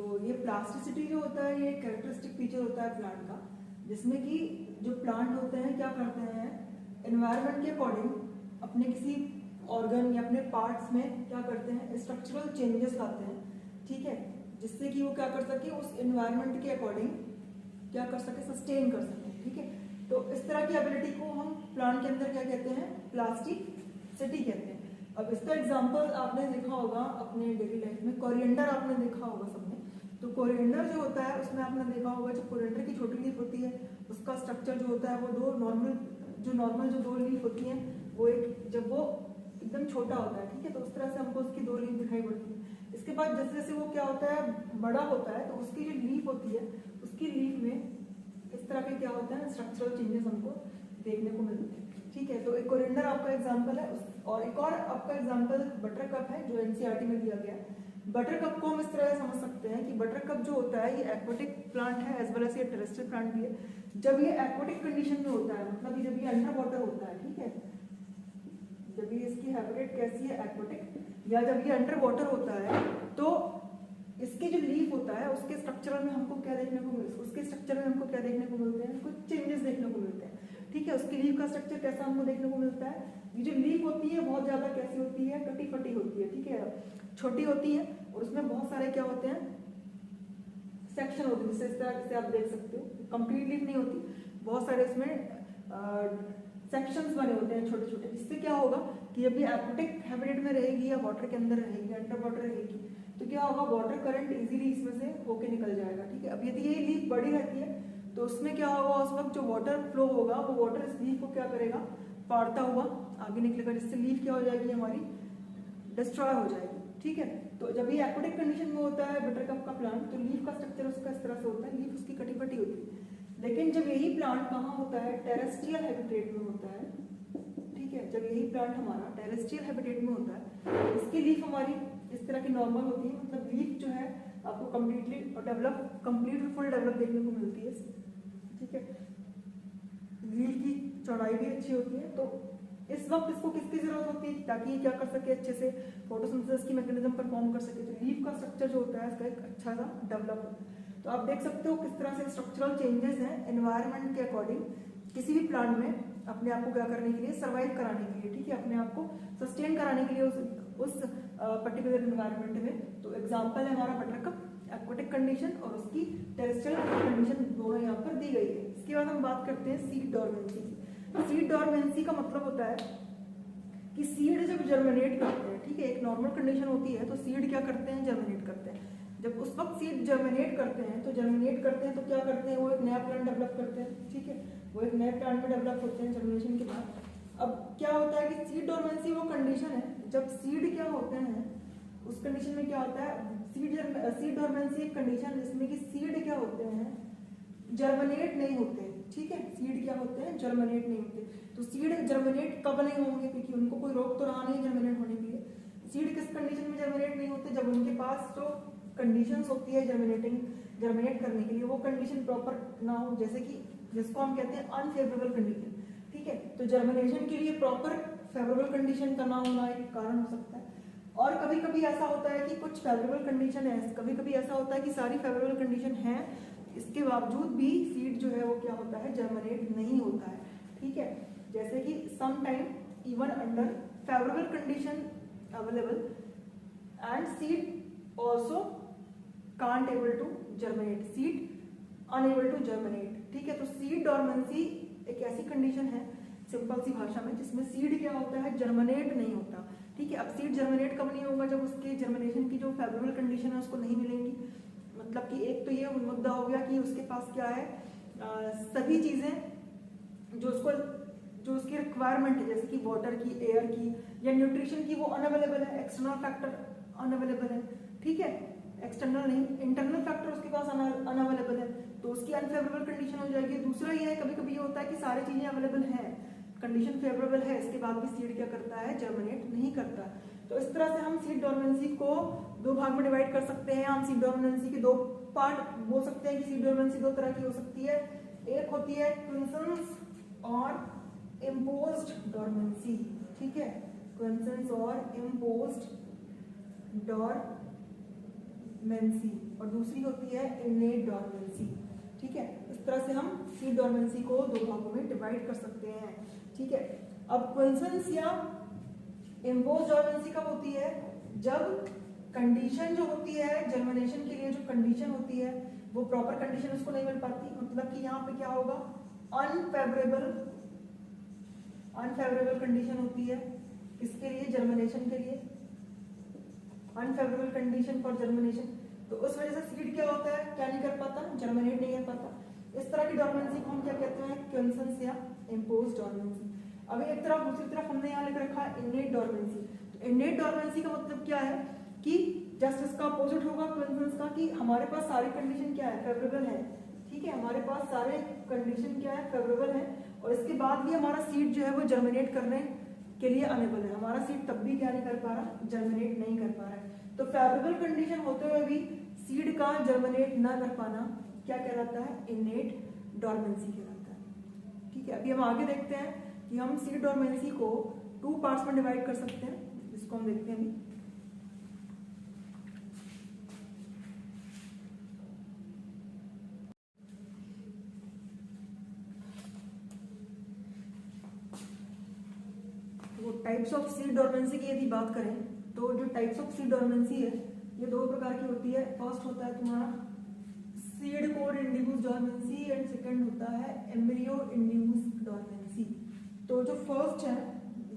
तो ये प्लास्टिसिटी जो होता है ये कैरेक्टरिस्टिक फीचर होता है प्लांट का, जिसमें कि जो प्लांट होते हैं क्या करते हैं, एनवायरनमेंट के अकॉर्डिंग अपने किसी ऑर्गन या अपने पार्ट्स में क्या करते हैं, स्ट्रक्चरल चेंजेस लाते हैं, ठीक है, जिससे कि वो क्या कर सके, उस एनवायरनमेंट के अकॉर्डिंग क्या कर सके, सस्टेन कर सके, ठीक है। तो इस तरह की एबिलिटी को हम प्लांट के अंदर क्या कहते हैं, प्लास्टिसिटी कहते हैं। अब इसका एग्जांपल आपने देखा होगा अपने डेली लाइफ में, कोरिएंडर आपने देखा होगा सबने। तो कोरिएंडर जो होता है उसमें आपने देखा होगा जो कोरिएंडर की छोटी लीफ होती है उसका स्ट्रक्चर जो होता है वो दो नॉर्मल जो दो लीफ होती हैं वो एक, जब वो एकदम छोटा होता है, ठीक है, तो उस तरह से हमको उसकी दो लीफ दिखाई पड़ती है। इसके बाद जैसे जैसे वो क्या होता है, बड़ा होता है, तो उसकी जो लीफ होती है उसकी लीफ में इस तरह के क्या होता है, स्ट्रक्चरल चेंजेस हमको देखने को मिलते हैं, ठीक है। तो एक कोरिएंडर आपका एग्जाम्पल है, और एक और आपका एग्जाम्पल बटर कप है जो एनसीईआरटी में दिया गया है। बटर कप को हम इस तरह से समझ सकते हैं कि बटर कप जो होता है ये एक्वाटिक प्लांट है एज वेल एज ये टेरेस्ट्रियल प्लांट भी है। जब ये एक्वाटिक कंडीशन में होता है, मतलब जब ये अंडर वाटर होता है, ठीक है, जब ये इसकी हैबिटेट कैसी है, एक्वाटिक, या जब ये अंडर वाटर होता है तो इसके जो लीफ होता है उसके स्ट्रक्चर में हमको क्या देखने को मिलता है, उसके स्ट्रक्चर में हमको क्या देखने को मिलते हैं, कुछ चेंजेस देखने को मिलते हैं, ठीक है। उसकी लीफ का स्ट्रक्चर कैसा हमको देखने को मिलता है, ये जो लीफ होती है बहुत ज्यादा कैसी होती है, कटी फटी होती है, ठीक है, छोटी होती है, और उसमें बहुत सारे क्या होते हैं, सेक्शन होते हैं, जिससे इस तरह से आप देख सकते हो, कंप्लीट लीफ नहीं होती, बहुत सारे उसमें सेक्शंस बने होते हैं छोटे छोटे। इससे क्या होगा कि जब ये एक्वाटिक हैबिटेट में रहेगी या वाटर के अंदर रहेगी, अंडर वाटर रहेगी, तो क्या होगा, वाटर करंट इजीली इसमें से होके निकल जाएगा, ठीक है। अब यदि ये लीफ बड़ी रहती है तो उसमें क्या होगा, उस वक्त जो वाटर फ्लो होगा वो वाटर इस लीफ को क्या करेगा, फाड़ता हुआ आगे निकलेगा, जिससे लीफ क्या हो जाएगी, हमारी डिस्ट्रॉय हो जाएगी, ठीक है। तो जब ये एक्वाटिक कंडीशन में होता है बटर कप का प्लांट, तो लीफ का स्ट्रक्चर उसका इस तरह से होता है, लीफ उसकी कटी फटी होती है। लेकिन जब यही प्लांट कहाँ होता है, टेरेस्ट्रियल हैबिटेट में होता है, ठीक है, जब यही प्लांट हमारा टेरेस्ट्रियल हैबिटेट में होता है, इसकी लीफ हमारी इस तरह की नॉर्मल होती है, मतलब लीफ जो है आपको कंप्लीट फुल डेवलप देखने को मिलती है, ठीक है, लीफ की चौड़ाई भी अच्छी होती है। तो इस वक्त इसको किसकी जरूरत होती है, ताकि ये क्या कर सके, अच्छे से फोटोसिंथेसिस की मैकेनिज्म परफॉर्म कर सके, तो लीफ का स्ट्रक्चर जो होता है इसका एक अच्छा सा डेवलप होता है। तो आप देख सकते हो किस तरह से स्ट्रक्चरल चेंजेस हैं एनवायरनमेंट के अकॉर्डिंग किसी भी प्लांट में अपने आप को क्या करने के लिए, सर्वाइव कराने के लिए, ठीक है, अपने आप को सस्टेन कराने के लिए उस पर्टिकुलर एनवायरनमेंट में। तो एग्जांपल है हमारा बटर कप, एक्वाटिक कंडीशन और उसकी टेरेस्ट्रियल कंडीशन दोनों यहाँ पर दी गई है। इसके बाद हम बात करते हैं सीड डोरमेंसी की। सीड डोरमेंसी का मतलब होता है कि सीड जब जर्मिनेट करते हैं, ठीक है, एक नॉर्मल कंडीशन होती है तो सीड क्या करते हैं, जर्मिनेट करते हैं। जब उस वक्त सीड जर्मिनेट करते हैं तो क्या करते हैं, वो एक नया प्लांट डेवलप करते हैं, ठीक है, वो एक नए प्लांट में डेवलप होते हैं जर्मिनेशन के बाद। अब क्या होता है कि सीड डोरमेंसी वो कंडीशन है जब सीड क्या होते हैं, उस कंडीशन में क्या होता है, सीड डोरमेंसी एक कंडीशन जिसमें कि सीड क्या होते हैं, जर्मिनेट नहीं होते, ठीक है, सीड क्या होते हैं, जर्मिनेट नहीं होते। तो सीड जर्मिनेट कब नहीं होंगे, क्योंकि उनको कोई रोक तो रहा नहीं जर्मिनेट होने के लिए। सीड किस कंडीशन में जर्मिनेट नहीं होते, जब उनके पास जो कंडीशंस होती है जर्मिनेट करने के लिए वो कंडीशन प्रॉपर ना हो, जैसे कि जिसको हम कहते हैं अनफेवरेबल कंडीशन, ठीक है। तो जर्मिनेशन के लिए प्रॉपर फेवरेबल कंडीशन का ना होना एक कारण हो सकता है। और कभी कभी ऐसा होता है कि कुछ फेवरेबल कंडीशन है, कभी कभी ऐसा होता है कि सारी फेवरेबल कंडीशन है, इसके बावजूद भी सीड जो है वो क्या होता है, जर्मिनेट नहीं होता है, ठीक है। जैसे कि some time even under favourable condition available and seed also can't able to germinate, seed unable to germinate, ठीक है। तो सीड डोरमेंसी एक ऐसी कंडीशन है सिंपल सी भाषा में जिसमें सीड क्या होता है, जर्मिनेट नहीं होता, ठीक है। अब सीड जर्मिनेट कब नहीं होगा, जब उसके जर्मिनेशन की जो फेवरेबल कंडीशन है उसको नहीं मिलेंगी। मतलब कि एक तो ये मुद्दा हो गया कि उसके पास क्या है, सभी चीजें जो उसकी रिक्वायरमेंट है, जैसे कि वाटर की, एयर की या न्यूट्रिशन की, वो अनअवेलेबल है, एक्सटर्नल फैक्टर अनअवेलेबल है, ठीक है, एक्सटर्नल नहीं, इंटरनल फैक्टर उसके पास अनअवेलेबल है, तो उसकी अनफेवरेबल कंडीशन हो जाएगी। दूसरा ये है, कभी कभी ये होता है कि सारी चीजें अवेलेबल हैं, कंडीशन फेवरेबल है, इसके बाद भी सीड क्या करता है, जर्मिनेट नहीं करता। तो इस तरह से हम सीड डोरमेंसी को दो भाग में डिवाइड कर सकते हैं। हम सीड डोरमेंसी के दो पार्ट बोल सकते हैं कि सीड डोरमेंसी दो तरह की हो सकती है, एक होती है क्विंसेंस और इम्पोज्ड डोरमेंसी, ठीक है, क्विंसेंस और इम्पोज्ड डॉर्मेंसी और दूसरी होती है इनेट डॉर्मेंसी। ठीक है, इस तरह से हम सीड डॉर्मेंसी को दो भागों में डिवाइड कर सकते हैं। ठीक है, अब क्विसेंस या इम्पोज डॉर्मेंसी कब होती है? जब कंडीशन जो होती है जर्मिनेशन के लिए, जो कंडीशन होती है वो प्रॉपर कंडीशन उसको नहीं मिल पाती। मतलब कि यहाँ पे क्या होगा, अनफेवरेबल कंडीशन होती है किसके लिए? जर्मिनेशन के लिए, अनफेवरेबल कंडीशन फॉर जर्मिनेशन। तो उस वजह से सीड क्या होता है, क्या नहीं कर पाता, जर्मिनेट नहीं कर पाता। इस तरह की डॉर्मेंसी को हम क्या कहते हैं? क्विसेंस या इम्पोज डॉर्मेंसी। अभी एक तरफ, दूसरी तरफ हमने यहाँ लिख रखा है इनेट डॉर्मेंसी। तो इनेट डॉर्मेंसी का मतलब क्या है कि जस्ट इसका अपोजिट होगा क्विसेंस का, कि हमारे पास सारी कंडीशन क्या है, फेवरेबल है। ठीक है, हमारे पास सारे कंडीशन क्या है, फेवरेबल है, और इसके बाद भी हमारा सीड जो है वो जर्मिनेट करने के लिए अनेबल है। हमारा सीड तब भी क्या नहीं कर पा रहा, जर्मिनेट नहीं कर पा रहा है। तो फेवरेबल कंडीशन होते हुए भी सीड का जर्मिनेट न कर पाना क्या कहलाता है? इनेट डॉर्मेंसी कहलाता है। ठीक है, अभी हम आगे देखते हैं कि हम सीड डॉर्मेंसी को 2 पार्ट्स में डिवाइड कर सकते हैं, जिसको हम देखते हैं अभी। वो टाइप्स ऑफ सीड डॉर्मेंसी की यदि बात करें तो जो टाइप्स ऑफ सीड डॉर्मेंसी है ये 2 प्रकार की होती है। फर्स्ट होता है तुम्हारा seed code induce dormancy and second होता है एम्ब्रियो इंड्यूस डॉर्मेंसी। तो जो फर्स्ट है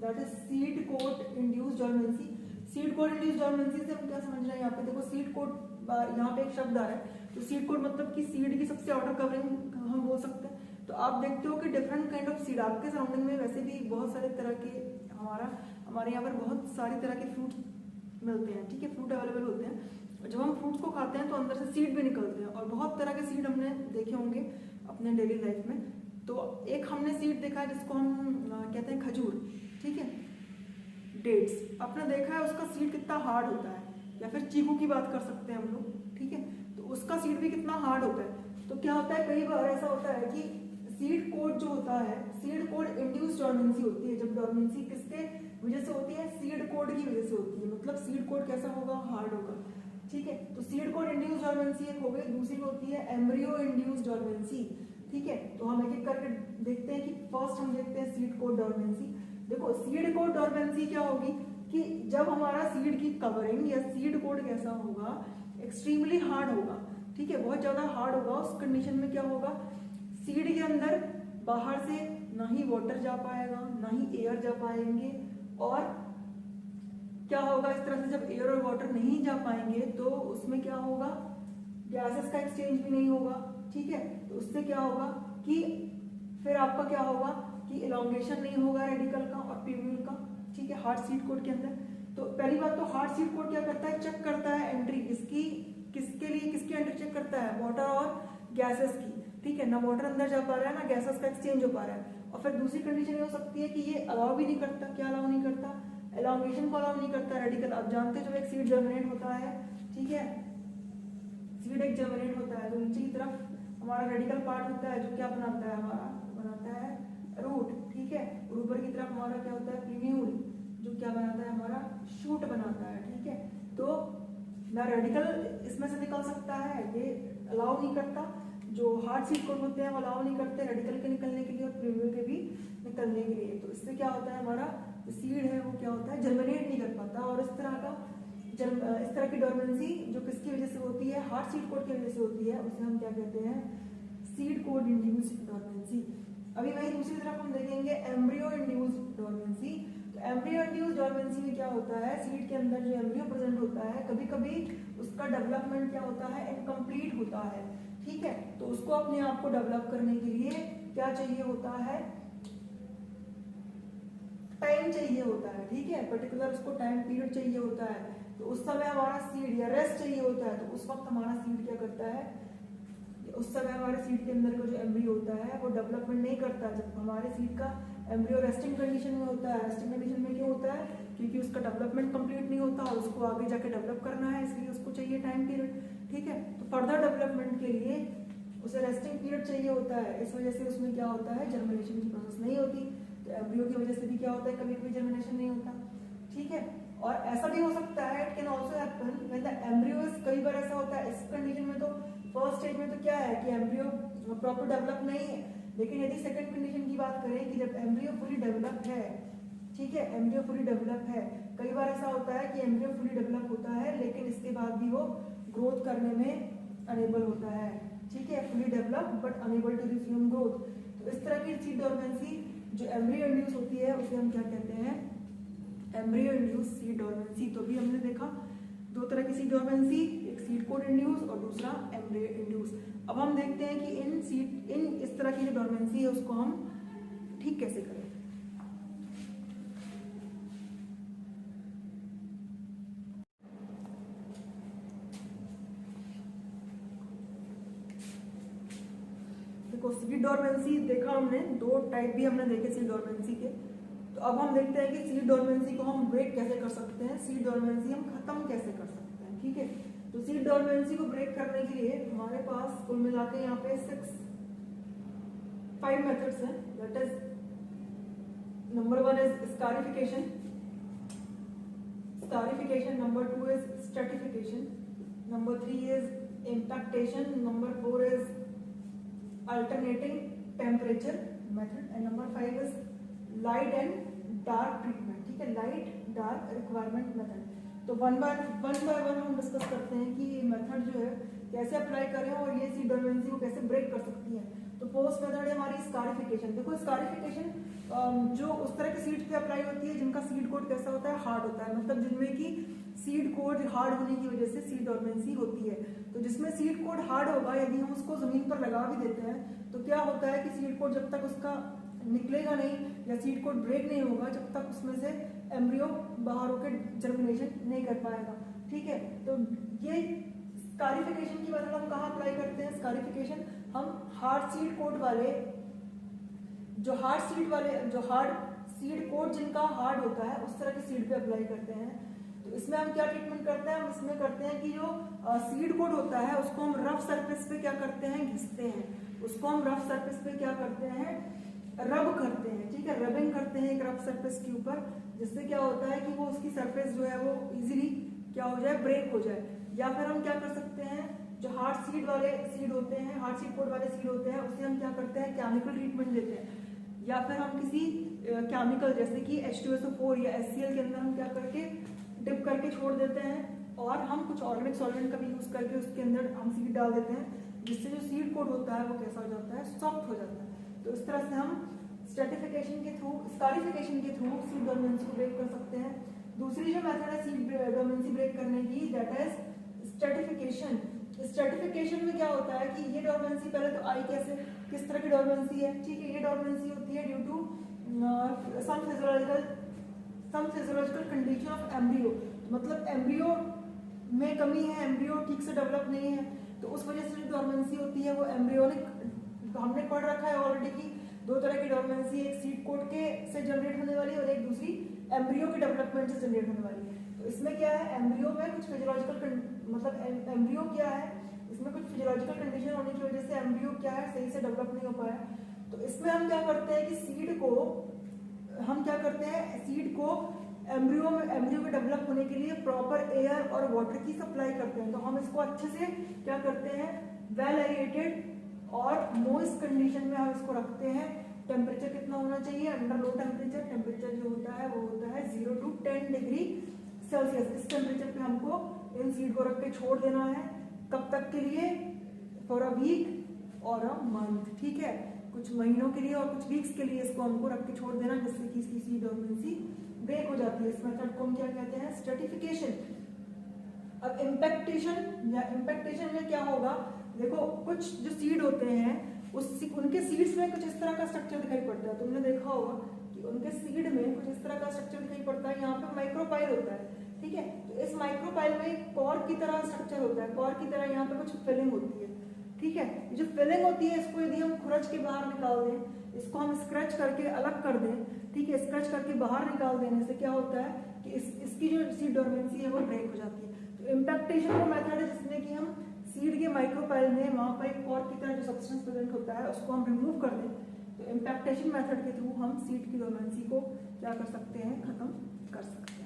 that is seed code induce dormancy. Seed code induce dormancy से हम क्या समझ रहे हैं? यहाँ पे देखो सीड कोड, यहाँ पे एक शब्द आ रहा है, तो सीड कोड मतलब कि सीड की सबसे आउटर कवरिंग हम बोल सकते हैं। तो आप देखते हो कि डिफरेंट काइंड ऑफ सीड आपके सराउंडिंग में वैसे भी बहुत सारे तरह के हमारे यहाँ पर बहुत सारी तरह के फ्रूट्स मिलते हैं। ठीक है, फ्रूट अवेलेबल होते हैं। जब हम फ्रूट्स को खाते हैं तो अंदर से सीड भी निकलते हैं, और बहुत तरह के सीड हमने देखे होंगे अपने डेली लाइफ में। तो एक हमने सीड देखा है जिसको हम कहते हैं खजूर। ठीक है, डेट्स आपने देखा है, उसका सीड कितना हार्ड होता है। या फिर चीकू की बात कर सकते हैं हम लोग। ठीक है, तो उसका सीड भी कितना हार्ड होता है। तो क्या होता है, कई बार ऐसा होता है कि सीड कोड जो होता है, सीड कोड इंड्यूस डॉर्मेंसी होती है। जब डॉर्मेंसी किसके वजह से होती है? सीड कोड की वजह से होती है। मतलब सीड कोड कैसा होगा? हार्ड होगा। ठीक है, तो सीड कोड इंड्यूस डॉर्मेंसी एक हो गई। दूसरी होती है एम्ब्रियो इंड्यूस डॉर्मेंसी। ठीक है, तो हम एक एक करके देखते हैं कि फर्स्ट हम देखते हैं सीड कोड डॉर्मेंसी। देखो सीड कोड डॉर्मेंसी क्या होगी कि जब हमारा सीड की कवरिंग या सीड कोड कैसा होगा? एक्सट्रीमली हार्ड होगा। ठीक है, बहुत ज्यादा हार्ड होगा। उस कंडीशन में क्या होगा? सीड के अंदर बाहर से ना ही वाटर जा पाएगा, ना ही एयर जा पाएंगे, और क्या होगा इस तरह से जब एयर और वाटर नहीं जा पाएंगे तो उसमें क्या होगा? गैसेस का एक्सचेंज भी नहीं होगा। ठीक है, तो उससे क्या होगा कि फिर आपका क्या होगा कि इलॉन्गेशन नहीं होगा रेडिकल का और प्यूब्यूल का। ठीक है, हार्ड सीड कोड के अंदर। तो पहली बात तो हार्ड सीड कोड क्या करता है? चेक करता है एंट्री इसकी, किसके लिए, किसकी एंट्री चेक करता है? वाटर और गैसेस की। ठीक है, ना वाटर अंदर जा पा रहा है, ना गैसेस का एक्सचेंज हो पा रहा है। और फिर दूसरी कंडीशन ये हो सकती है कि ये अलाउ भी नहीं करता। क्या अलाउ नहीं करता? एलॉन्गेशन को अलाउ नहीं करता रेडिकल। आप जानते हैं जब एक सीड जर्मिनेट होता है, ठीक है, सीड एक जर्मिनेट होता है तो नीचे की तरफ हमारा रेडिकल पार्ट होता है जो क्या बनाता है? हमारा बनाता है रूट। ठीक है, और ऊपर की तरफ हमारा क्या होता है? प्रीम्यूल, जो क्या बनाता है? हमारा शूट बनाता है। ठीक है, तो ना रेडिकल इसमें से निकल सकता है, ये अलाउ नहीं करता। जो हार्ड सीड कोड होते हैं वो अलाउ नहीं करते रेडिकल के निकलने के लिए और प्रीम्यूल के भी निकलने के लिए। तो इससे क्या होता है? हमारा जो सीड है वो क्या होता है? जर्मिनेट नहीं कर पाता। और इस तरह की डॉर्मेंसी जो किसकी वजह से होती है? हार्ड सीड कोड की वजह से होती है, उसे हम क्या कहते हैं? Seed code induced dormancy. अभी वही दूसरी तरफ हम देखेंगे एम्ब्रियो इंड्यूस्ड डॉर्मेंसी। तो एम्ब्रियो इंड्यूस्ड डॉर्मेंसी में क्या होता है? सीड के अंदर जो एम्ब्रियो प्रेजेंट होता है, कभी कभी उसका डेवलपमेंट क्या होता है? इनकम्प्लीट होता है। ठीक है, तो उसको अपने आप को डेवलप करने के लिए क्या चाहिए होता है? टाइम चाहिए होता है। ठीक है, पर्टिकुलर उसको टाइम पीरियड चाहिए होता है। तो उस समय हमारा सीड या रेस्ट चाहिए होता है, तो उस वक्त हमारा सीड क्या करता है? उस समय हमारे सीड के अंदर का जो एम्ब्रियो होता है वो डेवलपमेंट नहीं करता। जब हमारे सीड का एम्ब्रियो रेस्टिंग कंडीशन में होता है, रेस्टिंग कंडीशन में क्यों होता है? क्योंकि उसका डेवलपमेंट कंप्लीट नहीं होता और उसको आगे जाके डेवलप करना है, इसलिए उसको चाहिए टाइम पीरियड। ठीक है, तो फर्दर डेवलपमेंट के लिए उसे रेस्टिंग पीरियड चाहिए होता है। इस वजह से उसमें क्या होता है? जर्मिनेशन की प्रोसेस नहीं होती। तो एम्ब्रियो की वजह से भी क्या होता है? कभी कभी जर्मिनेशन नहीं होता। ठीक है, और ऐसा भी हो सकता है, it can also happen when the embryo is, कई बार ऐसा होता है इस कंडीशन में, तो फर्स्ट स्टेज में तो क्या है कि एम्ब्रियो प्रॉपर डेवलप नहीं है, लेकिन यदि सेकंड कंडीशन की बात करें कि जब एम्ब्रियो फुली डेवलप है, ठीक है, एम्ब्रियो फुली डेवलप है, कई बार ऐसा होता है कि एम्ब्रियो फुली डेवलप होता है लेकिन इसके बाद भी वो ग्रोथ करने में अनेबल होता है, ठीक है, fully develop but unable to resume growth. तो इस तरह की सीड डोरमेंसी जो एम्ब्रियो इंड्यूस होती है उसे हम क्या कहते हैं, एम्ब्रियो इंड्यूस सीड डोरमेंसी। तो भी हमने देखा दो तरह की सीड डोरमेंसी, एक सीड कोड इंड्यूस और दूसरा एम्ब्रियो इंड्यूस। अब हम देखते हैं कि इन इस तरह की जो डोरमेंसी है उसको हम ठीक कैसे करें। देखो सीड डोरमेंसी देखा हमने, दो टाइप भी हमने देखे सीड डोरमेंसी के। तो अब हम देखते हैं कि सीड डोरमेंसी को हम ब्रेक कैसे कर सकते हैं, सीड डोरमेंसी हम खत्म कैसे कर सकते हैं, ठीक है। तो सीड डोरमेंसी को ब्रेक करने के लिए हमारे पास कुल मिला के यहाँ पे 5 मेथड्स हैं। That is number 1 is scarification, number 2 is stratification, number 3 is impaction, number 4 is alternating temperature method and number 5 is light and dark treatment, ठीक है, light dark requirement method। तो वन बाय वन हम discuss करते हैं कि ये method जो है कैसे अप्लाई करें और ये सीड डोरमेंसी को कैसे ब्रेक कर सकती है। तो फर्स्ट मेथड है हमारी स्कारिफिकेशन। देखो स्कारिफिकेशन जो उस तरह की सीड पे अप्लाई होती है जिनका सीड कोड कैसा होता है, हार्ड होता है, मतलब जिनमें की सीड कोड हार्ड होने की वजह से सीड डोरमेंसी होती है। तो जिसमें सीड कोड हार्ड होगा, यदि हम उसको जमीन पर लगा भी देते हैं तो क्या होता है कि सीड कोड जब तक उसका निकलेगा नहीं या सीड कोड ब्रेक नहीं होगा, जब तक उसमें से एम्ब्रियो बाहर होकर जर्मिनेशन नहीं कर पाएगा, ठीक है। तो ये स्कारिफिकेशन की मेथड हम कहाँ अप्लाई करते हैं, स्कारिफिकेशन हम हार्ड सीड कोड वाले जो हार्ड सीड कोड जिनका हार्ड होता है उस तरह के सीड पे अप्लाई करते हैं। तो इसमें हम क्या ट्रीटमेंट करते हैं, हम इसमें करते हैं कि जो सीड कोड होता है उसको हम रफ सरफेस पे क्या करते हैं, घिसते हैं, उसको हम रफ सरफेस पे क्या करते हैं, रब करते हैं, ठीक है, रबिंग करते हैं एक रफ सरफेस के ऊपर, जिससे क्या होता है कि वो उसकी सरफेस जो है वो इजीली क्या हो जाए, ब्रेक हो जाए। या फिर हम क्या कर सकते हैं, जो हार्ड सीड वाले सीड होते हैं, हार्ड सीड कोड वाले सीड होते हैं, उससे हम क्या करते हैं, केमिकल ट्रीटमेंट देते हैं, या फिर हम किसी केमिकल जैसे कि H2SO4 या HCl के अंदर हम क्या करके डिप करके छोड़ देते हैं और हम कुछ ऑर्गेनिक सॉल्वेंट का भी यूज करके उसके अंदर हम सीड डाल देते हैं, जिससे जो सीड कोड होता है वो कैसा हो जाता है, सॉफ्ट हो जाता है। तो इस तरह से हम स्ट्रैटिफिकेशन के थ्रू, स्कारिफिकेशन के थ्रू सीड डोरमेंसी को ब्रेक कर सकते हैं। दूसरी जो मेथड है सीड डोरमेंसी ब्रेक करने की, दैट इज स्ट्रैटिफिकेशन। स्ट्रैटिफिकेशन में क्या होता है कि ये डोरमेंसी पहले तो आई कैसे, किस तरह की डोरमेंसी है, ठीक है, ये डोरमेंसी होती है due to some physiological condition of embryo, मतलब एम्ब्रियो में कमी है, एम्ब्रियो ठीक से डेवलप नहीं है, तो उस वजह से जो डोरमेंसी होती है वो एम्ब्रियोनिक, हमने पढ़ रखा है ऑलरेडी कि दो तरह की डोरमेंसी, एक सीड कोड के से जनरेट होने वाली और एक दूसरी एम्ब्रियो के डेवलपमेंट से जनरेट होने वाली। तो इसमें क्या है, एम्ब्रियो में कुछ फिजियोलॉजिकल मतलब एम्ब्रियो क्या है, इसमें कुछ फिजियोलॉजिकल कंडीशन होने की वजह से एम्ब्रियो क्या है, सही से डेवलप नहीं हो पाया। तो इसमें हम क्या करते हैं कि सीड को एम्ब्रियो के डेवलप होने के लिए प्रॉपर एयर और वाटर की सप्लाई करते हैं। तो हम इसको अच्छे से क्या करते हैं, वेल एरेटेड और मोइस्ट कंडीशन में हम इसको रखते हैं। टेम्परेचर कितना होना चाहिए, अंडर लो टेम्परेचर जो होता है वो होता है 0 to 10 डिग्री सेल्सियस। इस टेम्परेचर पे हमको इन सीड को रख के छोड़ देना है, कब तक के लिए, फॉर अ वीक और अ मंथ, ठीक है, कुछ महीनों के लिए और कुछ वीक्स के लिए इसको हमको रख के छोड़ देना, जिससे कि इसकी सीड डोरमेंसी ब्रेक हो जाती है। इस मेथड को हम क्या कहते हैं, स्ट्रैटिफिकेशन। अब इम्पैक्टेशन में क्या होगा, देखो कुछ जो सीड होते हैं उनके सीड्स में कुछ इस तरह का स्ट्रक्चर दिखाई पड़ता है। तुमने देखा होगा कि उनके सीड में कुछ इस तरह का स्ट्रक्चर दिखाई पड़ता है, यहाँ पे माइक्रोपाइल होता है, ठीक है। तो इस माइक्रोपाइल में कॉर्क की तरह स्ट्रक्चर होता है, कॉर्क की तरह यहाँ पे कुछ फिलिंग होती है, ठीक है। जो फिलिंग होती है इसको यदि हम खुरच के बाहर निकाल दें, इसको हम स्क्रैच करके अलग कर दें, ठीक है, स्क्रैच करके बाहर निकाल देने से क्या होता है कि इसकी जो सीड डोरमेंसी है वो ब्रेक हो जाती है। तो इम्पैक्टेशन वो मेथड है जिसमें कि हम सीड के माइक्रोपाइल में वहाँ पर एक कॉर्क की तरह जो सब्सटेंस प्रेजेंट होता है उसको हम रिमूव कर दें। तो इम्पैक्टेशन मेथड के थ्रू हम सीड की डोरमेंसी को क्या कर सकते हैं, खत्म कर सकते हैं।